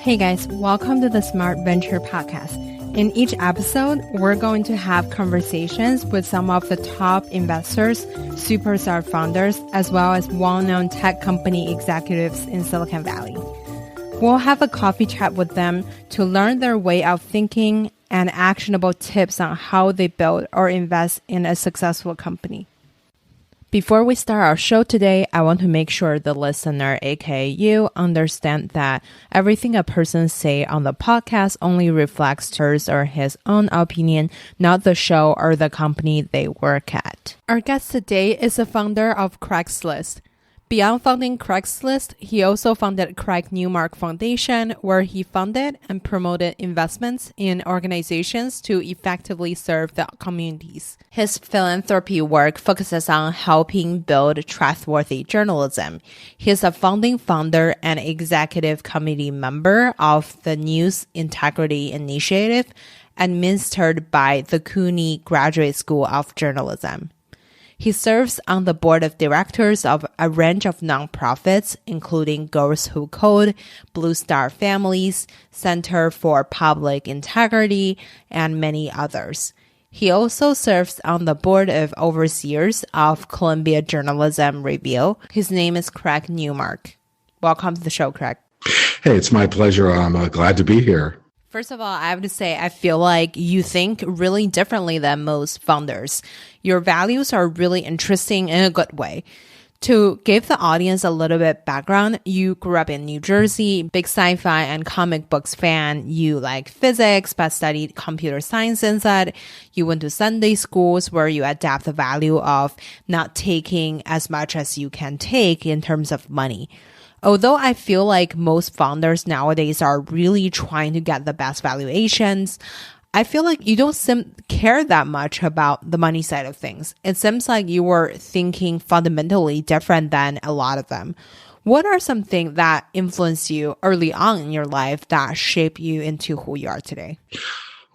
Hey guys, welcome to the Smart Venture Podcast. In each episode, we're going to have conversations with some of the top investors, superstar founders, as well as well-known tech company executives in Silicon Valley. We'll have a coffee chat with them to learn their way of thinking and actionable tips on how they build or invest in a successful company. Before we start our show today, I want to make sure the listener, aka you, understand that everything a person say on the podcast only reflects hers or his own opinion, not the show or the company they work at. Our guest today is the founder of Craigslist. Beyond founding Craigslist, he also founded Craig Newmark Foundation, where he funded and promoted investments in organizations to effectively serve the communities. His philanthropy work focuses on helping build trustworthy journalism. He is a founding founder and executive committee member of the News Integrity Initiative, administered by the CUNY Graduate School of Journalism. He serves on the board of directors of a range of nonprofits, including Girls Who Code, Blue Star Families, Center for Public Integrity, and many others. He also serves on the board of overseers of Columbia Journalism Review. His name is Craig Newmark. Welcome to the show, Craig. Hey, it's my pleasure. I'm glad to be here. First of all, I have to say, I feel like you think really differently than most founders. Your values are really interesting in a good way. To give the audience a little bit background, you grew up in New Jersey, big sci-fi and comic books fan. You like physics, but studied computer science instead. You went to Sunday schools where you adapt the value of not taking as much as you can take in terms of money. Although I feel like most founders nowadays are really trying to get the best valuations, I feel like you don't care that much about the money side of things. It seems like you were thinking fundamentally different than a lot of them. What are some things that influenced you early on in your life that shaped you into who you are today?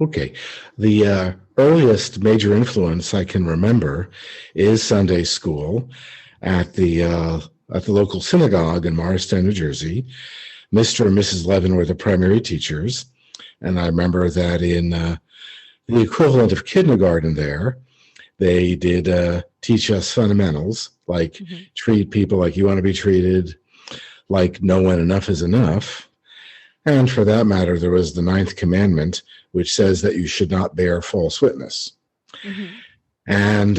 Okay. The earliest major influence I can remember is Sunday school at the local synagogue in Morristown, New Jersey. Mr. and Mrs. Levin were the primary teachers. And I remember that in the equivalent of kindergarten there, they did teach us fundamentals, like treat people like you want to be treated, like know when enough is enough. And for that matter, there was the 9th commandment, which says that you should not bear false witness. And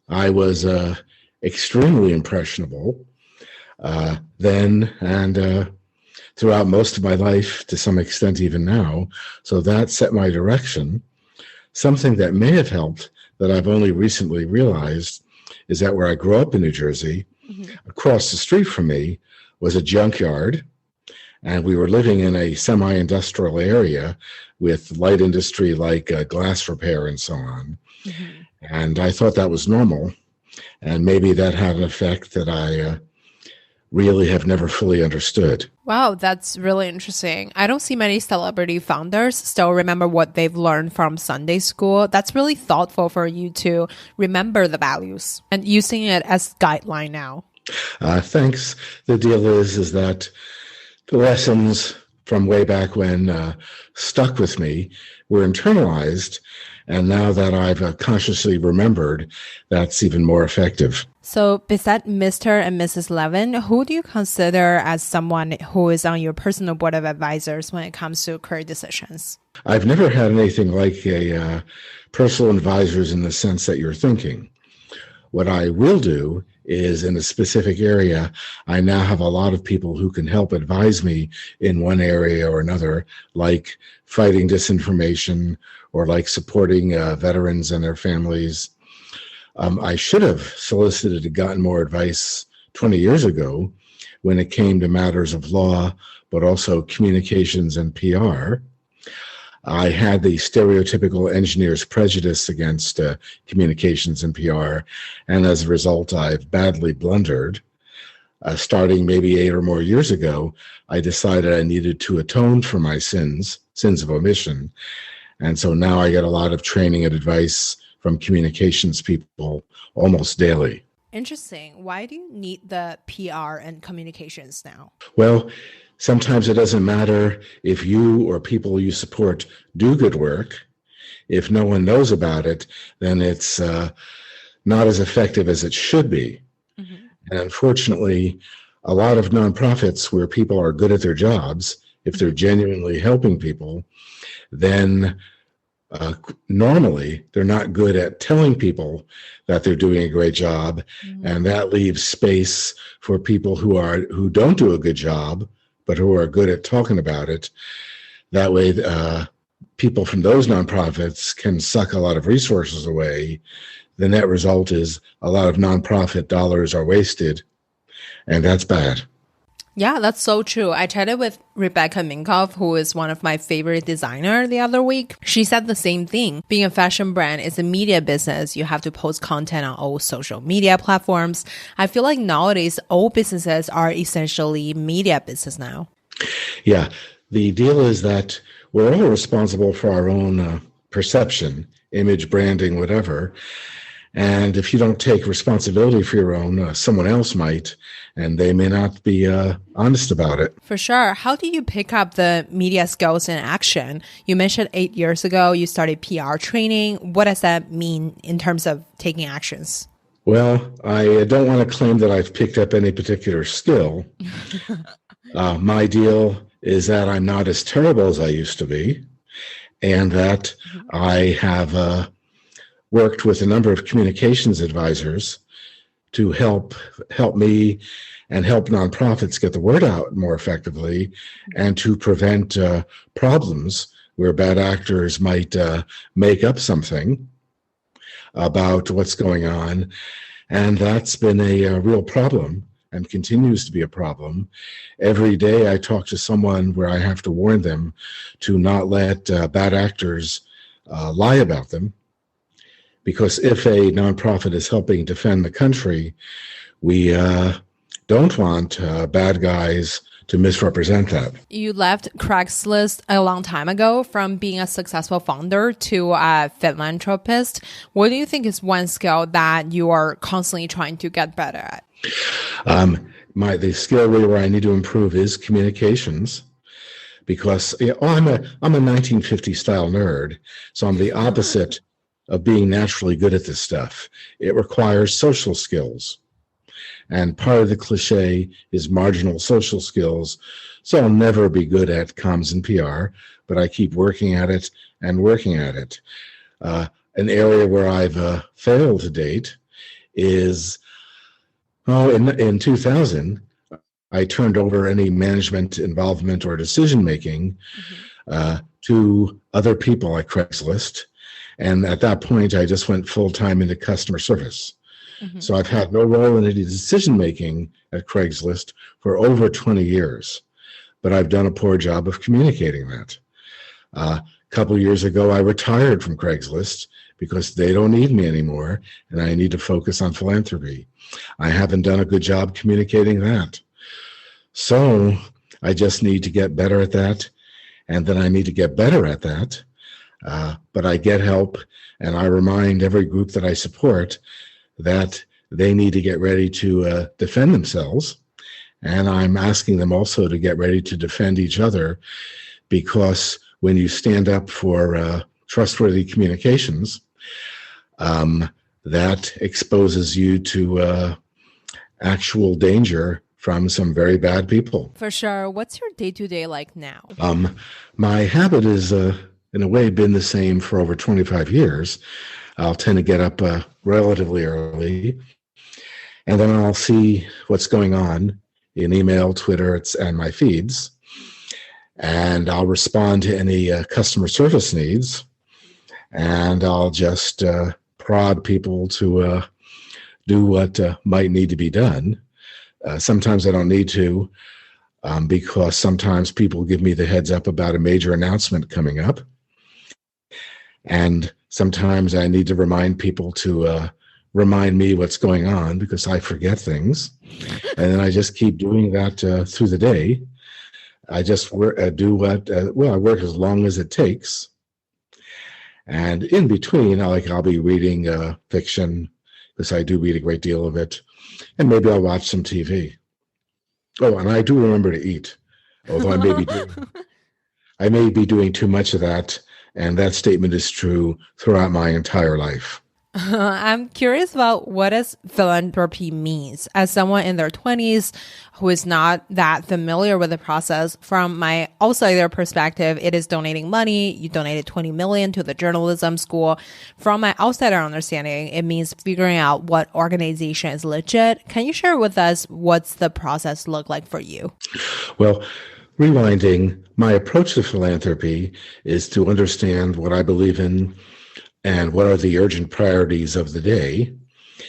I was extremely impressionable then and throughout most of my life, to some extent even now. So that set my direction. Something that may have helped that I've only recently realized is that where I grew up in New Jersey, across the street from me was a junkyard, and we were living in a semi-industrial area with light industry like glass repair and so on. And I thought that was normal. And maybe that had an effect that I really have never fully understood. Wow, that's really interesting. I don't see many celebrity founders still remember what they've learned from Sunday school. That's really thoughtful for you to remember the values and using it as guideline now. Thanks. The deal is that the lessons from way back when stuck with me were internalized. And now that I've consciously remembered, that's even more effective. So besides Mr. and Mrs. Levin, who do you consider as someone who is on your personal board of advisors when it comes to career decisions? I've never had anything like a personal advisors in the sense that you're thinking. What I will do is in a specific area, I now have a lot of people who can help advise me in one area or another, like fighting disinformation or like supporting veterans and their families. I should have solicited and gotten more advice 20 years ago when it came to matters of law, but also communications and PR. I had the stereotypical engineer's prejudice against communications and PR, and as a result, I've badly blundered. Starting maybe 8 or more years ago, I decided I needed to atone for my sins of omission, and so now I get a lot of training and advice from communications people almost daily. Interesting. Why do you need the PR and communications now? Well, Sometimes it doesn't matter if you or people you support do good work. If no one knows about it, then it's not as effective as it should be. Mm-hmm. And unfortunately, a lot of nonprofits where people are good at their jobs, if they're genuinely helping people, then normally they're not good at telling people that they're doing a great job. Mm-hmm. And that leaves space for people who don't do a good job, but who are good at talking about it. That way, people from those nonprofits can suck a lot of resources away. The net result is a lot of nonprofit dollars are wasted, and that's bad. Yeah, that's so true. I chatted with Rebecca Minkoff, who is one of my favorite designers the other week. She said the same thing. Being a fashion brand is a media business. You have to post content on all social media platforms. I feel like nowadays, all businesses are essentially media business now. Yeah, the deal is that we're all responsible for our own perception, image, branding, whatever. And if you don't take responsibility for your own, someone else might, and they may not be honest about it. For sure. How do you pick up the media skills in action? You mentioned 8 years ago you started PR training. What does that mean in terms of taking actions? Well, I don't want to claim that I've picked up any particular skill. My deal is that I'm not as terrible as I used to be, and that I have worked with a number of communications advisors to help me and help nonprofits get the word out more effectively, and to prevent problems where bad actors might make up something about what's going on. And that's been a real problem and continues to be a problem. Every day I talk to someone where I have to warn them to not let bad actors lie about them. Because if a nonprofit is helping defend the country, we don't want bad guys to misrepresent that. You left Craigslist a long time ago from being a successful founder to a philanthropist. What do you think is one skill that you are constantly trying to get better at? The skill really where I need to improve is communications. Because I'm a 1950s style nerd, so I'm the opposite of being naturally good at this stuff. It requires social skills. And part of the cliche is marginal social skills. So I'll never be good at comms and PR, but I keep working at it and working at it. An area where I've failed to date is, in 2000, I turned over any management involvement or decision-making to other people at Craigslist. And at that point, I just went full-time into customer service. Mm-hmm. So I've had no role in any decision-making at Craigslist for over 20 years. But I've done a poor job of communicating that. A couple of years ago, I retired from Craigslist because they don't need me anymore, and I need to focus on philanthropy. I haven't done a good job communicating that. So I just need to get better at that, and then I need to get better at that. But I get help, and I remind every group that I support that they need to get ready to defend themselves. And I'm asking them also to get ready to defend each other, because when you stand up for trustworthy communications, that exposes you to actual danger from some very bad people. For sure. What's your day-to-day like now? My habit is, in a way, been the same for over 25 years. I'll tend to get up relatively early, and then I'll see what's going on in email, Twitter, and my feeds, and I'll respond to any customer service needs, and I'll just prod people to do what might need to be done. Sometimes I don't need to, because sometimes people give me the heads up about a major announcement coming up. And sometimes I need to remind people to remind me what's going on, because I forget things. And then I just keep doing that through the day. I just do what, I work as long as it takes. And in between, I'll be reading fiction, because I do read a great deal of it. And maybe I'll watch some TV. Oh, and I do remember to eat. although I may be doing too much of that, and that statement is true throughout my entire life. I'm curious about what does philanthropy means. As someone in their 20s who is not that familiar with the process, from my outsider perspective, it is donating money. You donated 20 million to the journalism school. From my outsider understanding, it means figuring out what organization is legit. Can you share with us what's the process look like for you? Well, rewinding, my approach to philanthropy is to understand what I believe in and what are the urgent priorities of the day.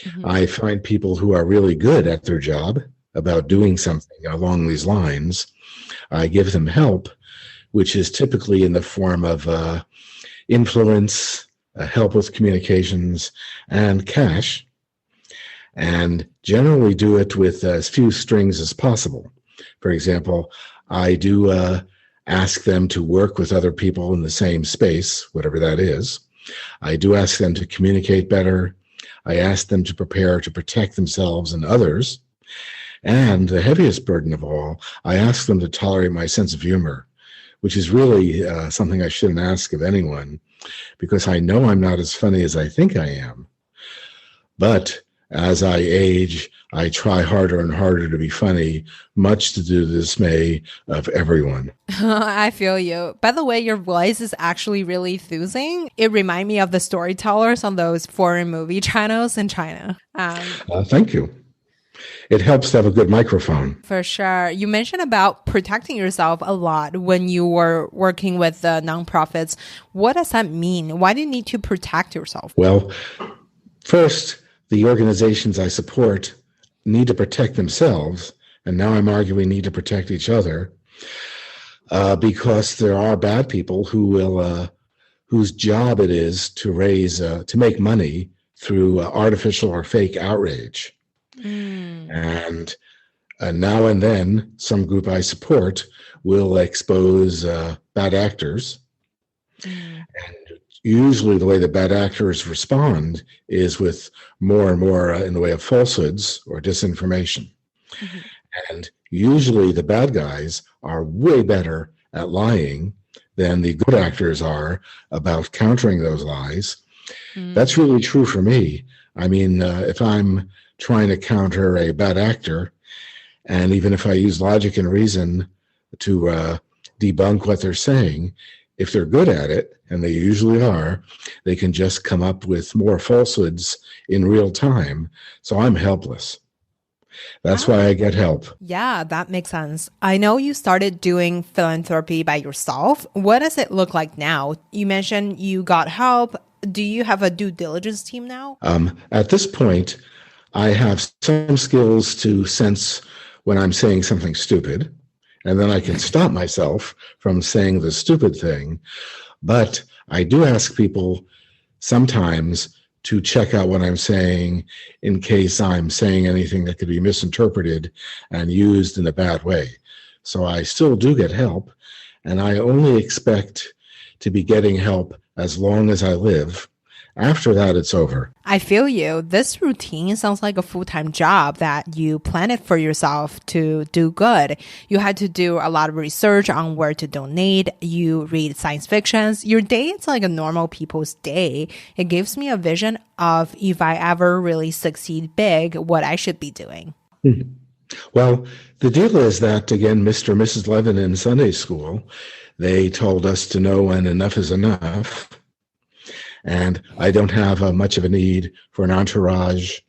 Mm-hmm. I find people who are really good at their job about doing something along these lines. I give them help, which is typically in the form of influence, help with communications, and cash, and generally do it with as few strings as possible. For example, I do ask them to work with other people in the same space, whatever that is. I do ask them to communicate better. I ask them to prepare to protect themselves and others. And the heaviest burden of all, I ask them to tolerate my sense of humor, which is really something I shouldn't ask of anyone, because I know I'm not as funny as I think I am. But as I age, I try harder and harder to be funny, much to the dismay of everyone. I feel you. By the way, your voice is actually really soothing. It reminds me of the storytellers on those foreign movie channels in China. Thank you. It helps to have a good microphone. For sure. You mentioned about protecting yourself a lot when you were working with the nonprofits. What does that mean? Why do you need to protect yourself? Well, first, the organizations I support need to protect themselves, and now I'm arguing need to protect each other, because there are bad people who will, whose job it is to make money through artificial or fake outrage. And now and then, some group I support will expose bad actors. And usually the way the bad actors respond is with more and more in the way of falsehoods or disinformation. Mm-hmm. And usually the bad guys are way better at lying than the good actors are about countering those lies. That's really true for me. I mean, if I'm trying to counter a bad actor, and even if I use logic and reason to debunk what they're saying, if they're good at it, and they usually are, they can just come up with more falsehoods in real time. So I'm helpless. That's why I get help. Yeah, that makes sense. I know you started doing philanthropy by yourself. What does it look like now? You mentioned you got help. Do you have a due diligence team now? At this point, I have some skills to sense when I'm saying something stupid, and then I can stop myself from saying the stupid thing. But I do ask people sometimes to check out what I'm saying in case I'm saying anything that could be misinterpreted and used in a bad way. So I still do get help, and I only expect to be getting help as long as I live. After that, it's over. I feel you. This routine sounds like a full-time job that you planned for yourself to do good. You had to do a lot of research on where to donate. You read science fictions. Your day is like a normal people's day. It gives me a vision of if I ever really succeed big, what I should be doing. Well, the deal is that, again, Mr. and Mrs. Levin in Sunday school, they told us to know when enough is enough. And I don't have much of a need for an entourage,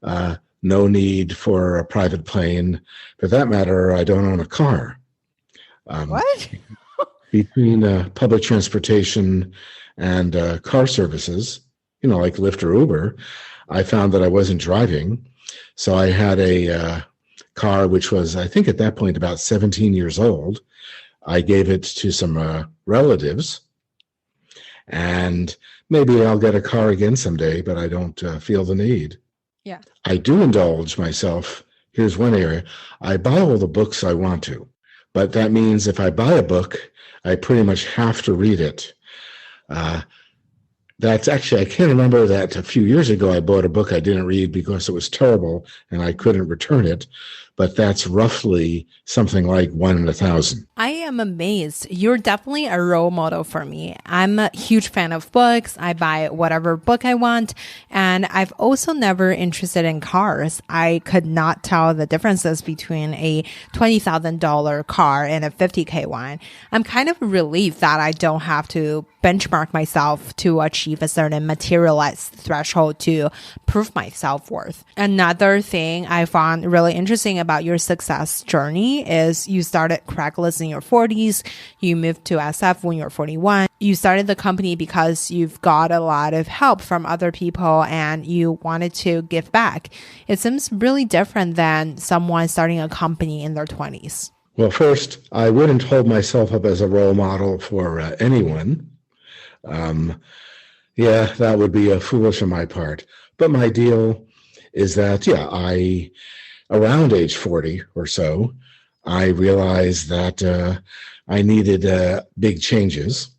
no need for a private plane. For that matter, I don't own a car. What? Between public transportation and car services, like Lyft or Uber, I found that I wasn't driving. So I had a car which was, I think at that point, about 17 years old. I gave it to some relatives. And maybe I'll get a car again someday, but I don't feel the need. Yeah. I do indulge myself. Here's one area. I buy all the books I want to, but that means if I buy a book, I pretty much have to read it. That's actually, I can't remember that a few years ago I bought a book I didn't read because it was terrible and I couldn't return it. but that's roughly something like 1 in 1,000. I am amazed. You're definitely a role model for me. I'm a huge fan of books. I buy whatever book I want. And I've also never interested in cars. I could not tell the differences between a $20,000 car and a $50K one. I'm kind of relieved that I don't have to benchmark myself to achieve a certain materialized threshold to prove my self-worth. Another thing I found really interesting about your success journey is you started Craigslist in your 40s. You moved to SF when you're 41. You started the company because you've got a lot of help from other people and you wanted to give back. It seems really different than someone starting a company in their 20s. Well, first, I wouldn't hold myself up as a role model for anyone. That would be foolish on my part. But my deal is that, around age 40 or so, I realized that I needed big changes.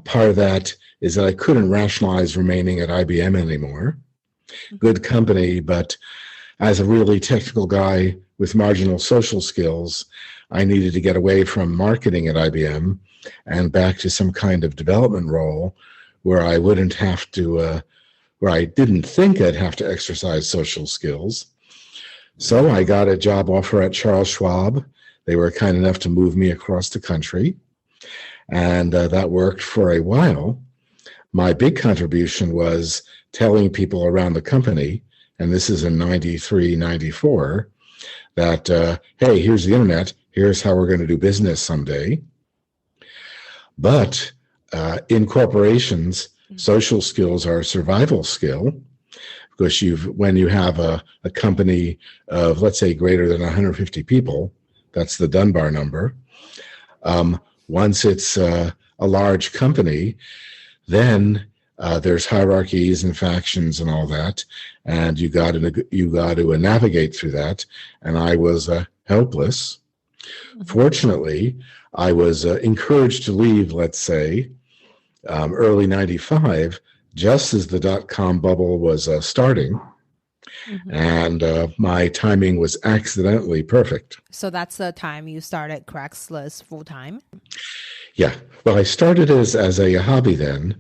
Part of that is that I couldn't rationalize remaining at IBM anymore. Good company, but as a really technical guy with marginal social skills, I needed to get away from marketing at IBM and back to some kind of development role where I wouldn't have to, where I didn't think I'd have to exercise social skills. So I got a job offer at Charles Schwab. They were kind enough to move me across the country, and that worked for a while. My big contribution was telling people around the company, and this is in 93, 94, that, hey, here's the internet. Here's how we're going to do business someday. But in corporations, social skills are a survival skill, because when you have a company of, let's say, greater than 150 people, that's the Dunbar number. Once it's a large company, then there's hierarchies and factions and all that, and you got to navigate through that. And I was helpless. Fortunately, I was encouraged to leave, let's say, early 95, just as the dot-com bubble was starting. And my timing was accidentally perfect. So that's the time you started Craigslist full-time? Yeah. Well, I started as a hobby then,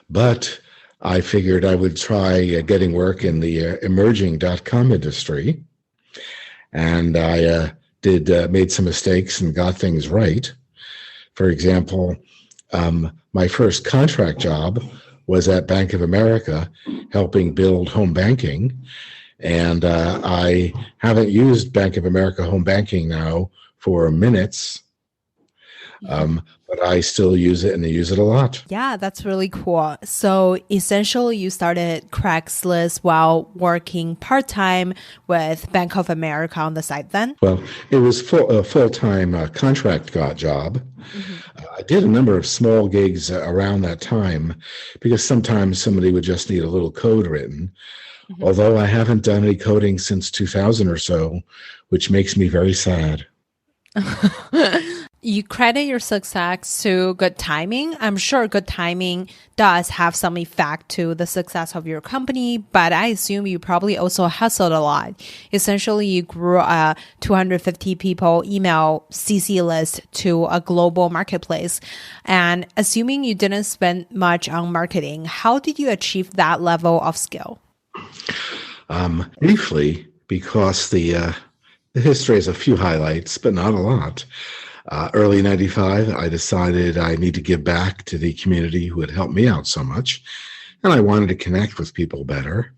but I figured I would try getting work in the emerging dot-com industry. And I made some mistakes and got things right. For example, my first contract job was at Bank of America, helping build home banking. And I haven't used Bank of America home banking now for minutes, but I still use it, and I use it a lot. Yeah, that's really cool. So essentially, you started Craigslist while working part-time with Bank of America on the side then? Well, it was a full-time contract job. I did a number of small gigs around that time because sometimes somebody would just need a little code written. Although I haven't done any coding since 2000 or so, which makes me very sad. You credit your success to good timing. I'm sure good timing does have some effect to the success of your company, but I assume you probably also hustled a lot. Essentially, you grew a 250 people email CC list to a global marketplace. And assuming you didn't spend much on marketing, how did you achieve that level of skill? Briefly, because the history has a few highlights, but not a lot. Early 95, I decided I need to give back to the community who had helped me out so much, and I wanted to connect with people better.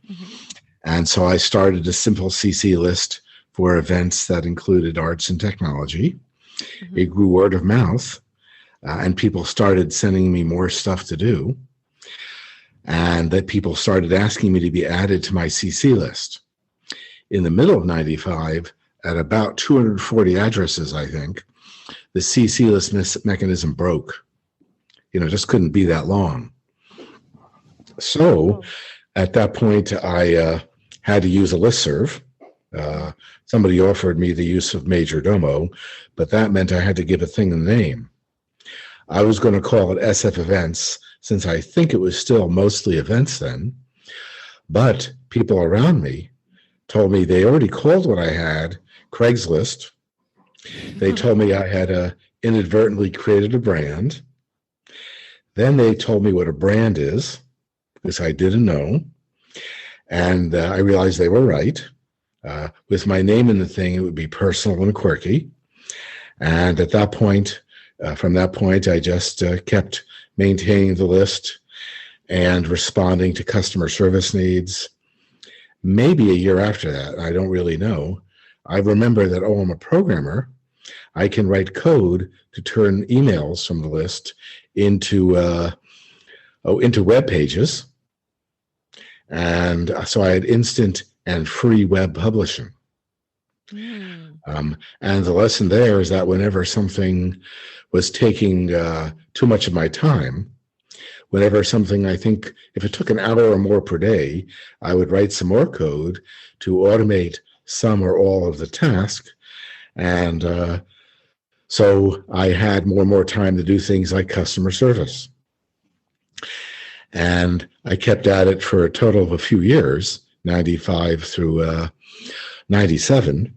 And so I started a simple CC list for events that included arts and technology. It grew word of mouth, and people started sending me more stuff to do, and that people started asking me to be added to my CC list. In the middle of 95, at about 240 addresses, I think, the CC list mechanism broke. Just couldn't be that long. So at that point, I had to use a listserv. Somebody offered me the use of Major Domo, but that meant I had to give a thing a name. I was going to call it SF Events, since I think it was still mostly events then. But people around me told me they already called what I had Craigslist. They told me I had inadvertently created a brand. Then they told me what a brand is, because I didn't know. And I realized they were right. With my name in the thing, it would be personal and quirky. And at that point, from that point, I just kept maintaining the list and responding to customer service needs. Maybe a year after that, I don't really know, I remember that, I'm a programmer. I can write code to turn emails from the list into web pages. And so I had instant and free web publishing. And the lesson there is that whenever something was taking too much of my time, whenever something, I think if it took an hour or more per day, I would write some more code to automate some or all of the task. And so I had more and more time to do things like customer service. And I kept at it for a total of a few years, 95 through 97.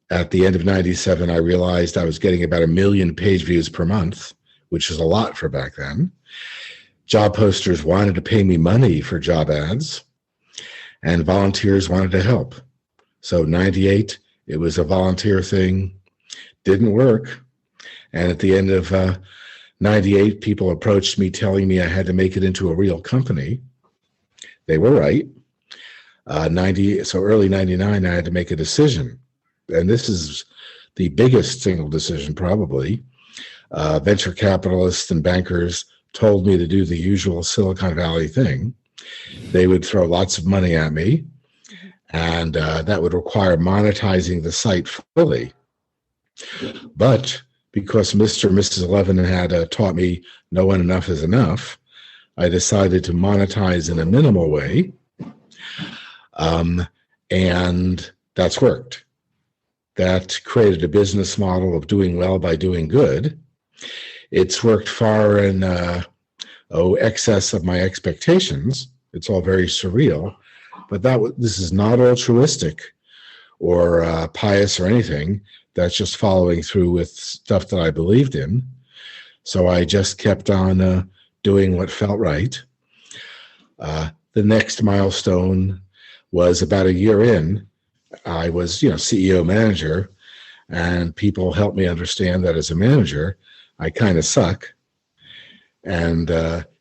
At the end of 97, I realized I was getting about 1 million page views per month, which is a lot for back then. Job posters wanted to pay me money for job ads, and volunteers wanted to help. So 98, it was a volunteer thing, didn't work. And at the end of 98, people approached me telling me I had to make it into a real company. They were right. So early 99, I had to make a decision. And this is the biggest single decision probably. Venture capitalists and bankers told me to do the usual Silicon Valley thing. They would throw lots of money at me, and that would require monetizing the site fully. But because Mr. and Mrs. Levin had taught me no one enough is enough, I decided to monetize in a minimal way, and that's worked. That created a business model of doing well by doing good. It's worked far in excess of my expectations. It's all very surreal, but this is not altruistic or pious or anything. That's just following through with stuff that I believed in. So I just kept on doing what felt right. The next milestone was about a year in. I was, CEO manager, and people helped me understand that as a manager, I kind of suck. And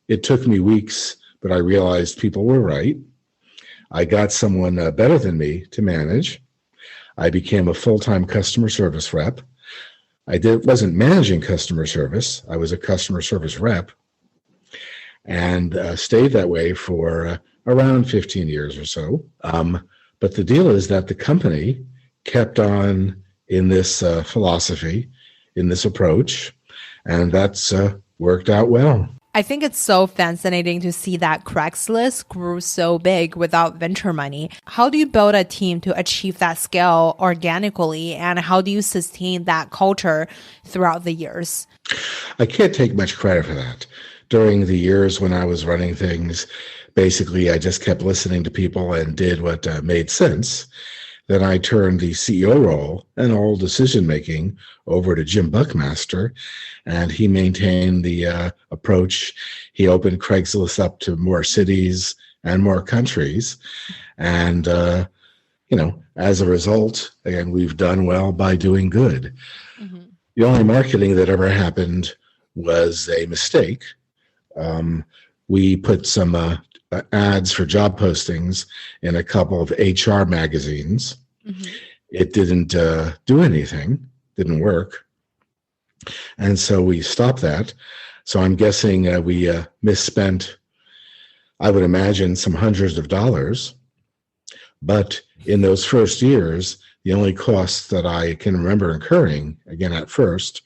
it took me weeks, but I realized people were right. I got someone better than me to manage. I became a full-time customer service rep. Wasn't managing customer service. I was a customer service rep, and stayed that way for around 15 years or so. But the deal is that the company kept on in this philosophy, in this approach, and that's worked out well. I think it's so fascinating to see that Craigslist grew so big without venture money. How do you build a team to achieve that scale organically, and how do you sustain that culture throughout the years? I can't take much credit for that. During the years when I was running things, basically I just kept listening to people and did what made sense. Then I turned the CEO role and all decision-making over to Jim Buckmaster, and he maintained the approach. He opened Craigslist up to more cities and more countries. And, as a result, again, we've done well by doing good. Mm-hmm. The only marketing that ever happened was a mistake. We put some ads for job postings in a couple of HR magazines. Mm-hmm. It didn't do anything, didn't work. And so we stopped that. So I'm guessing we misspent, I would imagine, some hundreds of dollars. But in those first years, the only costs that I can remember incurring, again at first,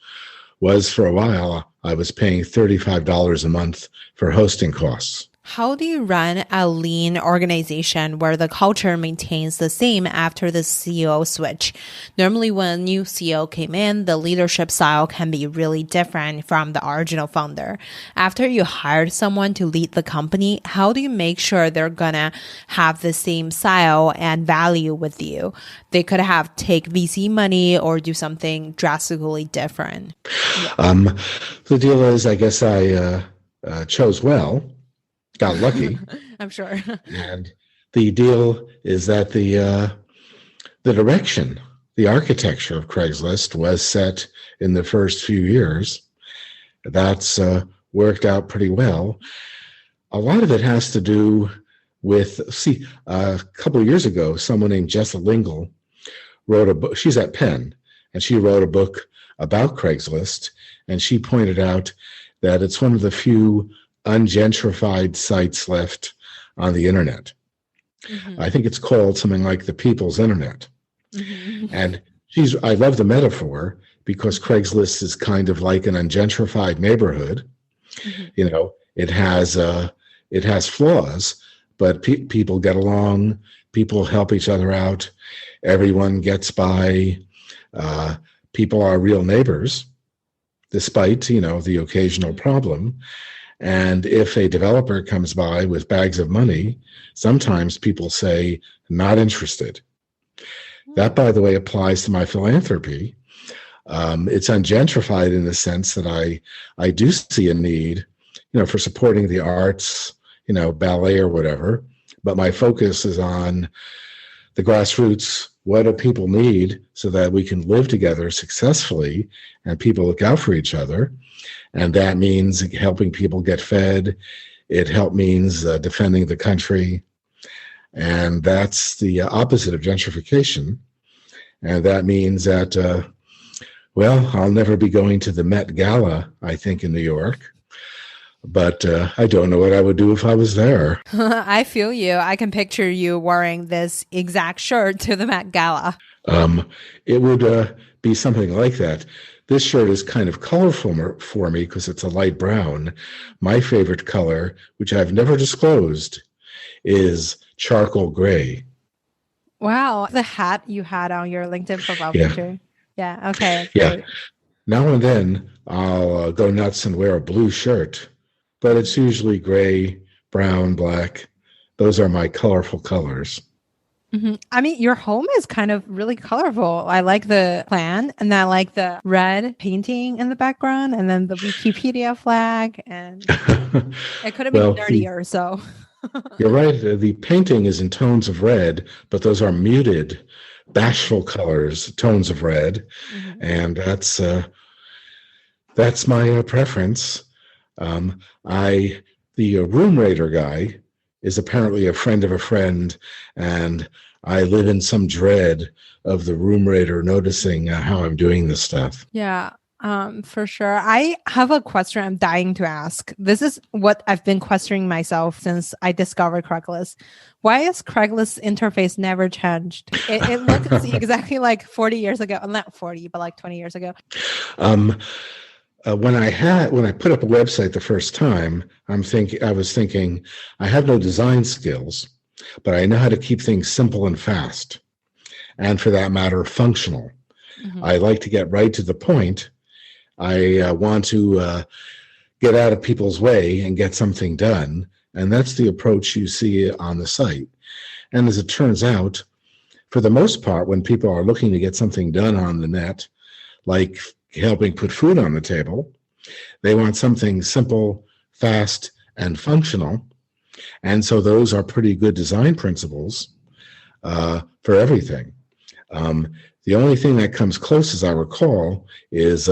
was for a while I was paying $35 a month for hosting costs. How do you run a lean organization where the culture maintains the same after the CEO switch? Normally, when a new CEO came in, the leadership style can be really different from the original founder. After you hired someone to lead the company, how do you make sure they're gonna have the same style and value with you? They could have take VC money or do something drastically different. The deal is, I guess I chose well. Got lucky. I'm sure. And the deal is that the direction, the architecture of Craigslist was set in the first few years. That's worked out pretty well. A lot of it has to do with, a couple of years ago, someone named Jessa Lingle wrote a book. She's at Penn, and she wrote a book about Craigslist, and she pointed out that it's one of the few ungentrified sites left on the internet. Mm-hmm. I think it's called something like the People's Internet. Mm-hmm. And I love the metaphor because Craigslist is kind of like an ungentrified neighborhood. Mm-hmm. It has flaws, but people get along, people help each other out, everyone gets by, people are real neighbors, despite, the occasional problem. And if a developer comes by with bags of money, sometimes people say, not interested. That, by the way, applies to my philanthropy. It's ungentrified in the sense that I do see a need, for supporting the arts, ballet or whatever. But my focus is on the grassroots. What do people need so that we can live together successfully and people look out for each other? And that means helping people get fed. It means defending the country. And that's the opposite of gentrification. And that means that, I'll never be going to the Met Gala, I think, in New York. But I don't know what I would do if I was there. I feel you. I can picture you wearing this exact shirt to the Met Gala. It would be something like that. This shirt is kind of colorful for me because it's a light brown. My favorite color, which I've never disclosed, is charcoal gray. Wow. The hat you had on your LinkedIn profile picture. Yeah. Okay. Yeah. Great. Now and then I'll go nuts and wear a blue shirt, but it's usually gray, brown, black. Those are my colorful colors. Mm-hmm. I mean, your home is kind of really colorful. I like the plan, and I like the red painting in the background, and then the Wikipedia flag, and it could have been nerdier. So you're right. The painting is in tones of red, but those are muted, bashful colors, tones of red, mm-hmm. and that's my preference. The room raider guy is apparently a friend of a friend, and I live in some dread of the room raider noticing how I'm doing this stuff. Yeah, for sure. I have a question I'm dying to ask. This is what I've been questioning myself since I discovered Craigslist. Why has Craigslist interface never changed? It looks exactly like 40 years ago. Not 40, but like 20 years ago. When I put up a website the first time, I was thinking, I have no design skills, but I know how to keep things simple and fast, and for that matter, functional. Mm-hmm. I like to get right to the point. I want to get out of people's way and get something done, and that's the approach you see on the site. And as it turns out, for the most part, when people are looking to get something done on the net, like helping put food on the table, they want something simple, fast, and functional. And so those are pretty good design principles for everything. The only thing that comes close, as I recall, is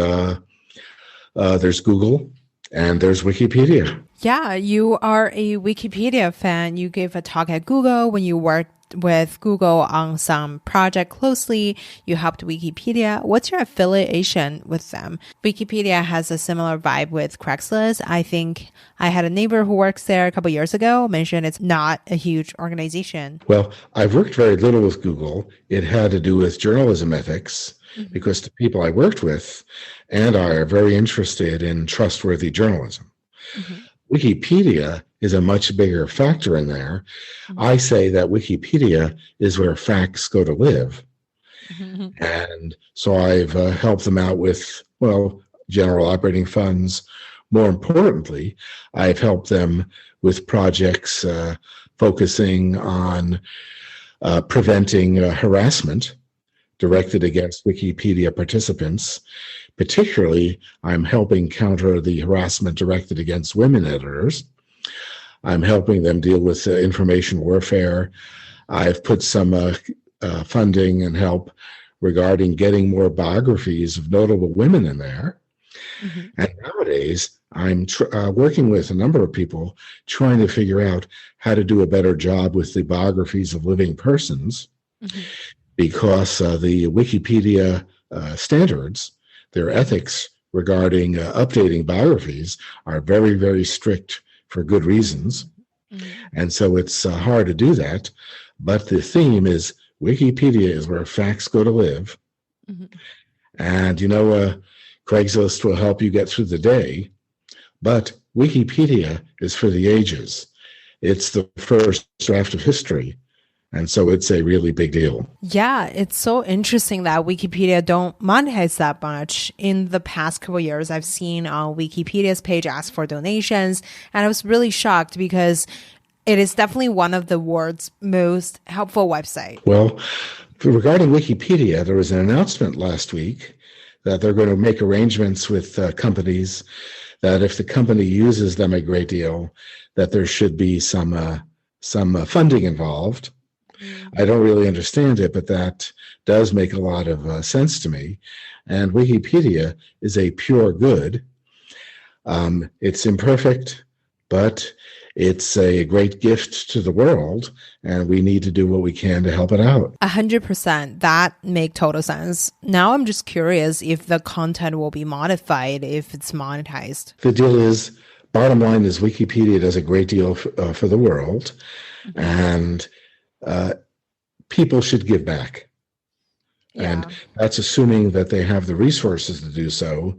there's Google and there's Wikipedia. Yeah, you are a Wikipedia fan. You gave a talk at Google when you worked with Google on some project closely. You helped Wikipedia. What's your affiliation with them? Wikipedia has a similar vibe with Craigslist. I think I had a neighbor who works there a couple of years ago mentioned it's not a huge organization. Well, I've worked very little with Google. It had to do with journalism ethics, mm-hmm. because the people I worked with and I are very interested in trustworthy journalism. Mm-hmm. Wikipedia is a much bigger factor in there. I say that Wikipedia is where facts go to live. And so I've helped them out with, well, general operating funds. More importantly, I've helped them with projects focusing on preventing harassment directed against Wikipedia participants. Particularly, I'm helping counter the harassment directed against women editors. I'm helping them deal with information warfare. I've put some funding and help regarding getting more biographies of notable women in there. And nowadays, I'm working with a number of people trying to figure out how to do a better job with the biographies of living persons, because the Wikipedia standards, their ethics regarding updating biographies are very, very strict for good reasons. And so it's hard to do that. But the theme is Wikipedia is where facts go to live. And, Craigslist will help you get through the day, but Wikipedia is for the ages. It's the first draft of history. And so it's a really big deal. Yeah, it's so interesting that Wikipedia don't monetize that much. In the past couple of years, I've seen on Wikipedia's page ask for donations, and I was really shocked because it is definitely one of the world's most helpful websites. Well, regarding Wikipedia, there was an announcement last week that they're going to make arrangements with companies that if the company uses them a great deal, that there should be some funding involved. I don't really understand it, but that does make a lot of sense to me. And Wikipedia is a pure good. It's imperfect, but it's a great gift to the world, and we need to do what we can to help it out. 100%. That makes total sense. Now I'm just curious if the content will be modified if it's monetized. The deal is, bottom line is Wikipedia does a great deal for the world, and people should give back. Yeah. And that's assuming that they have the resources to do so.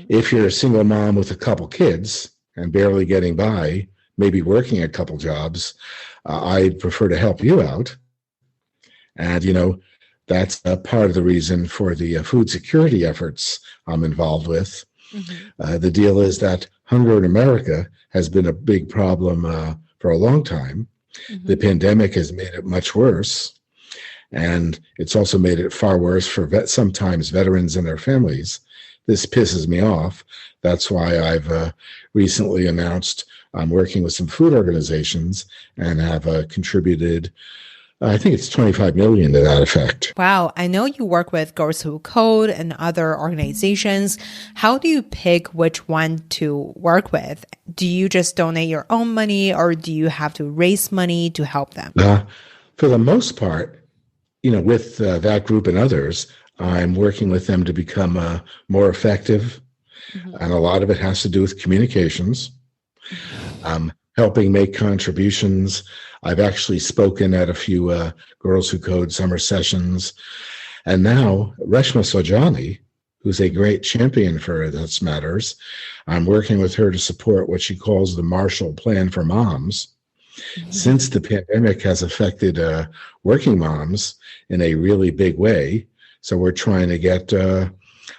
If you're a single mom with a couple kids and barely getting by, maybe working a couple jobs, I'd prefer to help you out. And, that's a part of the reason for the food security efforts I'm involved with. The deal is that hunger in America has been a big problem for a long time. The pandemic has made it much worse. And it's also made it far worse for sometimes veterans and their families. This pisses me off. That's why I've recently announced I'm working with some food organizations and have contributed, I think it's $25 million to that effect. Wow. I know you work with Girls Who Code and other organizations. How do you pick which one to work with? Do you just donate your own money, or do you have to raise money to help them? For the most part, with that group and others, I'm working with them to become more effective. And a lot of it has to do with communications, helping make contributions. I've actually spoken at a few Girls Who Code summer sessions. And now Reshma Sojani, who's a great champion for this matters, I'm working with her to support what she calls the Marshall Plan for Moms. Since the pandemic has affected working moms in a really big way, so we're trying to get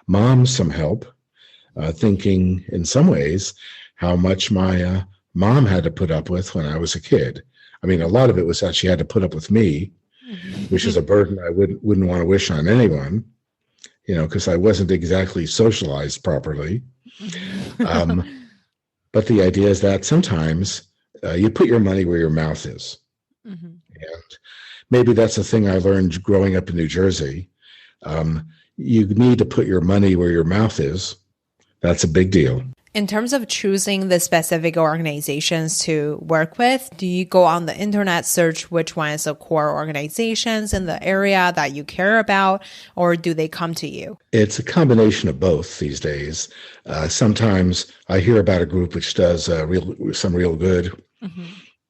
moms some help, thinking in some ways how much my mom had to put up with when I was a kid. I mean, a lot of it was that she had to put up with me, which is a burden I wouldn't want to wish on anyone, because I wasn't exactly socialized properly. But the idea is that sometimes you put your money where your mouth is. And maybe that's a thing I learned growing up in New Jersey. You need to put your money where your mouth is. That's a big deal. In terms of choosing the specific organizations to work with, do you go on the internet, search which one is the core organizations in the area that you care about, or do they come to you? It's a combination of both these days. Sometimes I hear about a group which does some real good,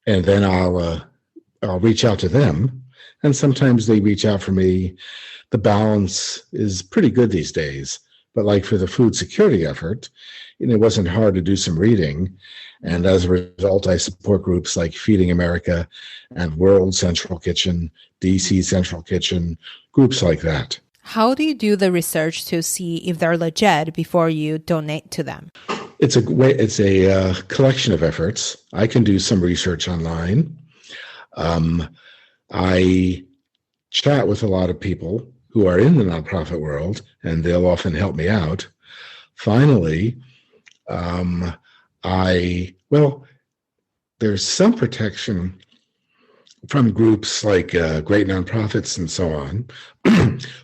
and then I'll reach out to them, and sometimes they reach out for me. The balance is pretty good these days. But like for the food security effort, it wasn't hard to do some reading. And as a result, I support groups like Feeding America and World Central Kitchen, DC Central Kitchen, groups like that. How do you do the research to see if they're legit before you donate to them? It's a collection of efforts. I can do some research online. I chat with a lot of people who are in the nonprofit world, and they'll often help me out. Finally, there's some protection from groups like great nonprofits and so on,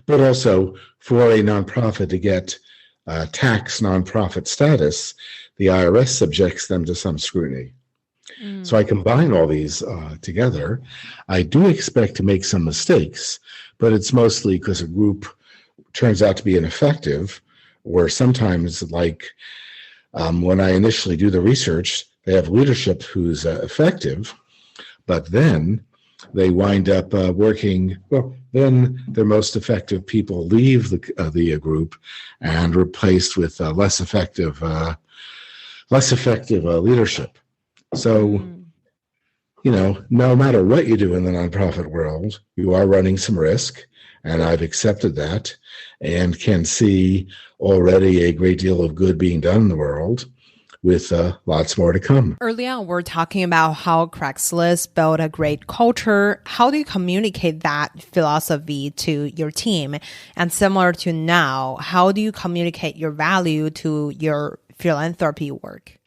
but also for a nonprofit to get tax nonprofit status, the IRS subjects them to some scrutiny. So I combine all these together. I do expect to make some mistakes, but it's mostly because a group turns out to be ineffective, or sometimes, like when I initially do the research, they have leadership who's effective, but then they wind up then their most effective people leave the group and replaced with less effective leadership. So, no matter what you do in the nonprofit world, you are running some risk, and I've accepted that and can see already a great deal of good being done in the world, with lots more to come. Early on, we're talking about how Craigslist built a great culture. How do you communicate that philosophy to your team? And similar to now, how do you communicate your value to your philanthropy work?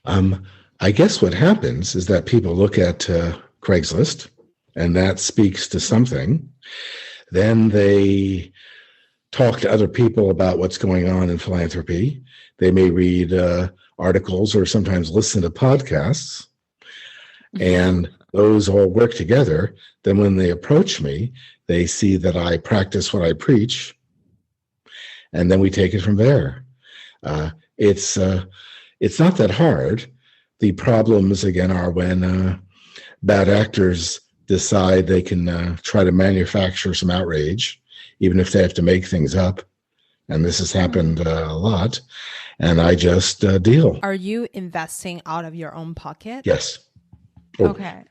I guess what happens is that people look at Craigslist, and that speaks to something. Then they talk to other people about what's going on in philanthropy. They may read articles or sometimes listen to podcasts, and those all work together. Then when they approach me, they see that I practice what I preach, and then we take it from there. It's not that hard. The problems, again, are when bad actors decide they can try to manufacture some outrage, even if they have to make things up. And this has happened a lot. And I just deal. Are you investing out of your own pocket? Yes. Okay.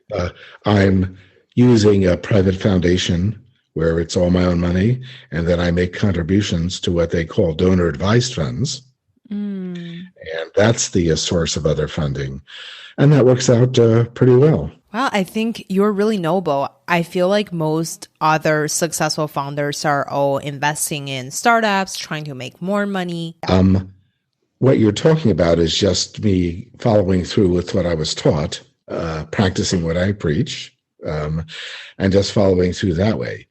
I'm using a private foundation where it's all my own money, and then I make contributions to what they call donor advised funds. And that's the source of other funding. And that works out pretty well. Well, I think you're really noble. I feel like most other successful founders are all investing in startups, trying to make more money. What you're talking about is just me following through with what I was taught, practicing what I preach, and just following through that way.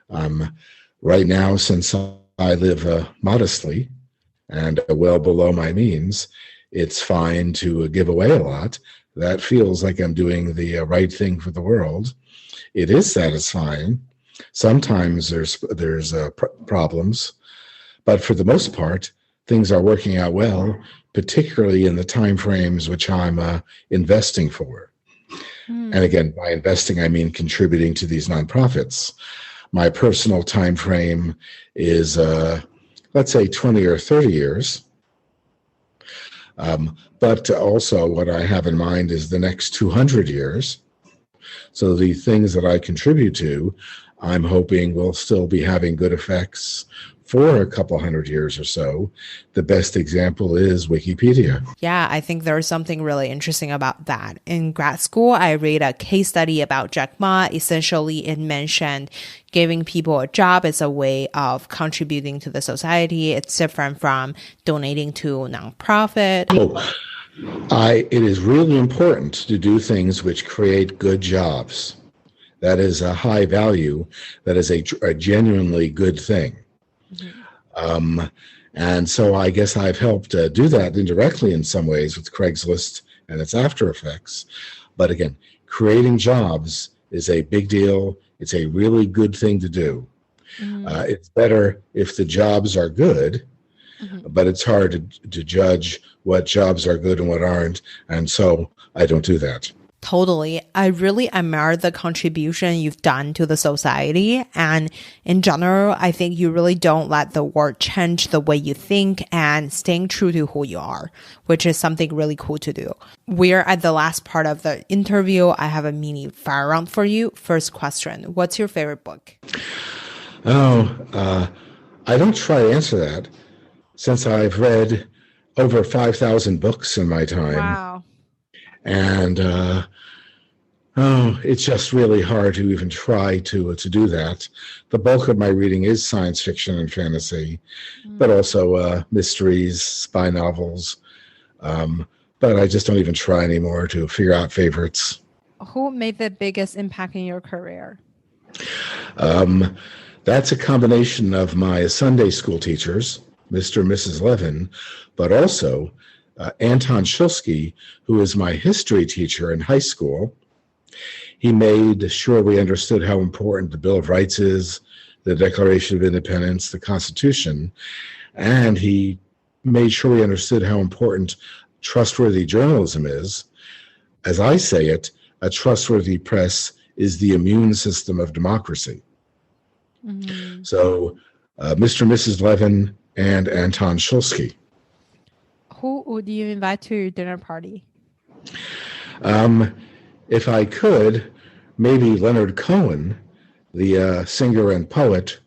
Right now, since I live modestly and well below my means, it's fine to give away a lot. That feels like I'm doing the right thing for the world. It is satisfying. Sometimes there's problems, but for the most part, things are working out well, particularly in the time frames which I'm investing for. And again, by investing, I mean contributing to these nonprofits. My personal time frame is, let's say, 20 or 30 years. But also what I have in mind is the next 200 years. So the things that I contribute to, I'm hoping will still be having good effects for a couple hundred years or so. The best example is Wikipedia. Yeah, I think there's something really interesting about that. In grad school, I read a case study about Jack Ma. Essentially, it mentioned giving people a job is a way of contributing to the society. It's different from donating to a nonprofit. It is really important to do things which create good jobs. That is a high value. That is a genuinely good thing. And so I guess I've helped do that indirectly in some ways with Craigslist and its after effects. But again, creating jobs is a big deal. It's a really good thing to do. It's better if the jobs are good, but it's hard to judge what jobs are good and what aren't. And so I don't do that. Totally. I really admire the contribution you've done to the society. And in general, I think you really don't let the world change the way you think and staying true to who you are, which is something really cool to do. We're at the last part of the interview. I have a mini fire round for you. First question. What's your favorite book? I don't try to answer that since I've read over 5,000 books in my time. Wow. And it's just really hard to even try to do that. The bulk of my reading is science fiction and fantasy, but also mysteries, spy novels. But I just don't even try anymore to figure out favorites. Who made the biggest impact in your career? That's a combination of my Sunday school teachers, Mr. and Mrs. Levin, but also Anton Shilsky, who was my history teacher in high school. He made sure we understood how important the Bill of Rights is, the Declaration of Independence, the Constitution, and he made sure we understood how important trustworthy journalism is. As I say it, a trustworthy press is the immune system of democracy. Mm-hmm. So Mr. and Mrs. Levin and Anton Shilsky. Who would you invite to your dinner party? If I could, maybe Leonard Cohen, the singer and poet,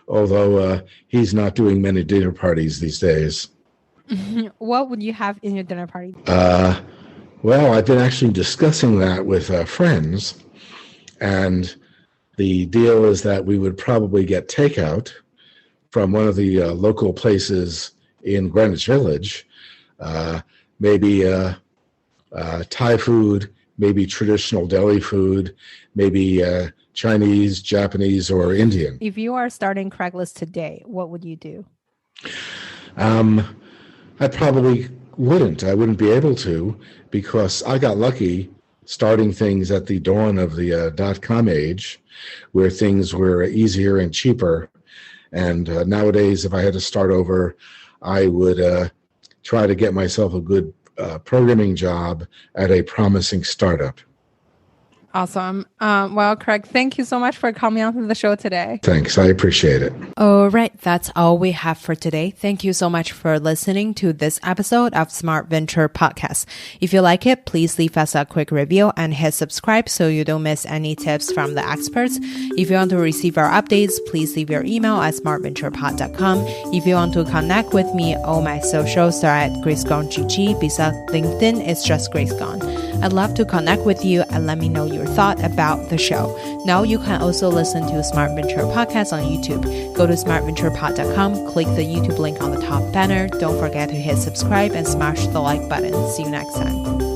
although he's not doing many dinner parties these days. What would you have in your dinner party? Well, I've been actually discussing that with friends, and the deal is that we would probably get takeout from one of the local places in Greenwich Village, maybe Thai food, maybe traditional Delhi food, maybe Chinese, Japanese, or Indian. If you are starting Craigslist today, what would you do? I probably wouldn't. I wouldn't be able to, because I got lucky starting things at the dawn of the .com age, where things were easier and cheaper. And nowadays, if I had to start over, I would try to get myself a good programming job at a promising startup. Awesome. Well, Craig, thank you so much for coming on to the show today. Thanks. I appreciate it. All right. That's all we have for today. Thank you so much for listening to this episode of Smart Venture Podcast. If you like it, please leave us a quick review and hit subscribe so you don't miss any tips from the experts. If you want to receive our updates, please leave your email at smartventurepod.com. If you want to connect with me, all my socials are at Grace Gong GG. Besides LinkedIn, it's just Grace Gong. I'd love to connect with you and let me know your thought about the show. Now you can also listen to Smart Venture Podcast on YouTube. Go to smartventurepod.com, click the YouTube link on the top banner. Don't forget to hit subscribe and smash the like button. See you next time.